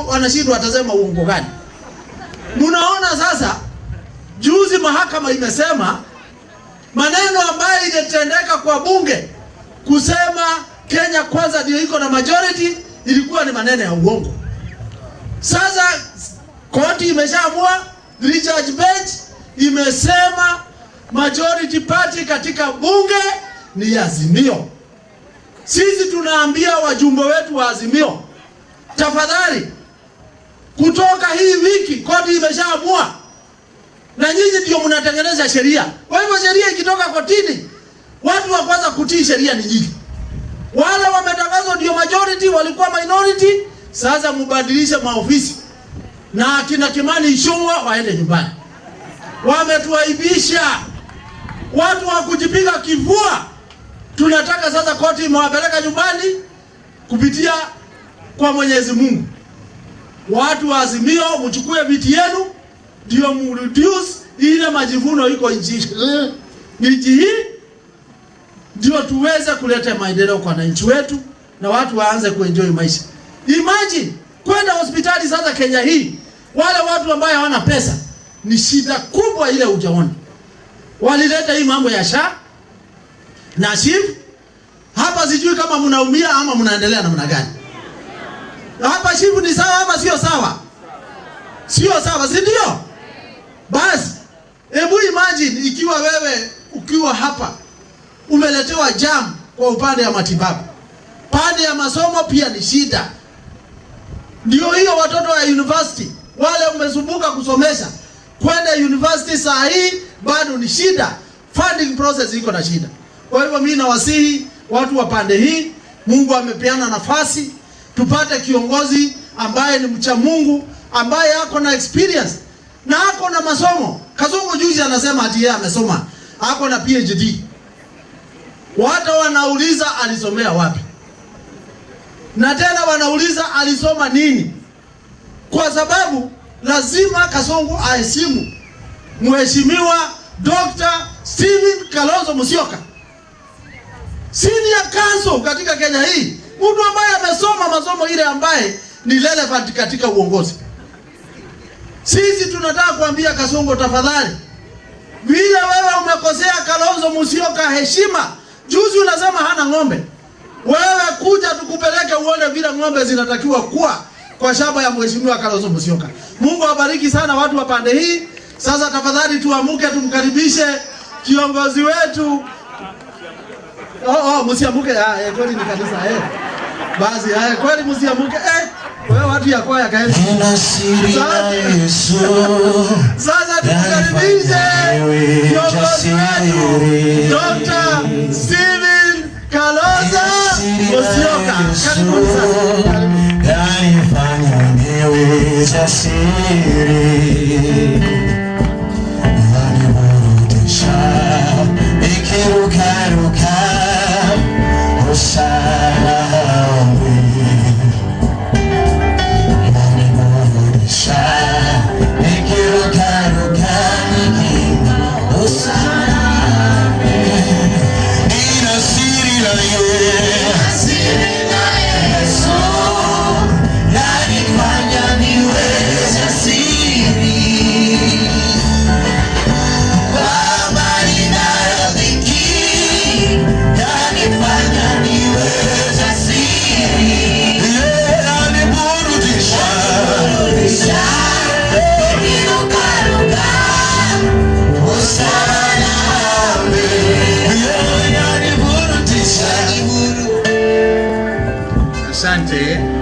wanashindwa watasema uongo gani? Munaona sasa, juzi mahakama imesema maneno ambayo ilitendeka kwa bunge kusema Kenya Kwanza ndio iko na majority ilikuwa ni maneno ya uongo. Sasa koti imeshaamua, judge bench imesema majority party katika bunge ni Azimio. Sisi tunaambia wajumbe wetu wa Azimio, tafadhali, kutoka hii wiki koti imeshaamua na nyinyi ndio mnatengeneza sheria. Kwa hivyo sheria ikitoka kotini, watu wa kwanza kutii sheria ni nyinyi. Wale wametangazwa ndio majority, walikuwa minority. Sasa mubadilishe maofisi na akina Kimani Ichung'wah waende nyumbani. Wametuaibisha, watu wa kujipiga kifua. Tunataka sasa koti imewapeleka nyumbani kupitia kwa Mwenyezi Mungu. Watu wa Azimio mchukue viti yenu ndio reduce ile majivuno iko nchi hii, ndio tuweze kuleta maendeleo kwa wananchi wetu na watu waanze kuenjoy maisha. Imagine kwenda hospitali sasa Kenya hii, wale watu ambao hawana pesa ni shida kubwa ile ujaona. Walileta hii mambo ya SHA na SHIF. Hapa sijui kama mnaumia ama mnaendelea namna gani. Hapa SHIF ni sawa ama sio sawa? Sio sawa, si ndio? Basi hebu imagine ikiwa wewe ukiwa hapa umeletewa jam kwa upande ya matibabu. Pande ya masomo pia ni shida. Ndio hiyo watoto wa university wale umesumbuka kusomesha kwenda university saa hii bado ni shida. Funding process iko na shida. Kwa hivyo mimi nawasihi watu wa pande hii, Mungu amepeana nafasi tupate kiongozi ambaye ni mcha Mungu, ambaye ako na experience na ako na masomo. Kasongo juzi anasema ati yeye amesoma, ako na PhD. Watu wanauliza alisomea wapi? Na tena wanauliza alisoma nini? Kwa sababu lazima Kasongo aheshimu Mheshimiwa Dr. Stephen Kalonzo Musyoka, senior counsel katika Kenya hii, mtu ambaye amesoma masomo ile ambaye ni relevant katika uongozi. Sisi tunataka kuambia Kasongo, tafadhali, vile wewe umekosea Kalonzo Musyoka heshima. Juzi unasema hana ng'ombe. Wewe kuja tukupeleke uone vile ng'ombe zinatakiwa kuwa kwa shamba ya Mheshimiwa Kalonzo Musyoka. Mungu awabariki sana watu wa pande hii. Sasa tafadhali tuamuke tumkaribishe kiongozi wetu. Msiamuke, kweli ni kanisa basi kweli msiamuke wewe watu ya kwaya kaeni. Sasa tukaribishe kiongozi wetu Dr. Stephen Kalonzo Musyoka. Karibu sana. Kanifanya niwe jasiri, waniburudisha nikirukaruka usalama. Asante.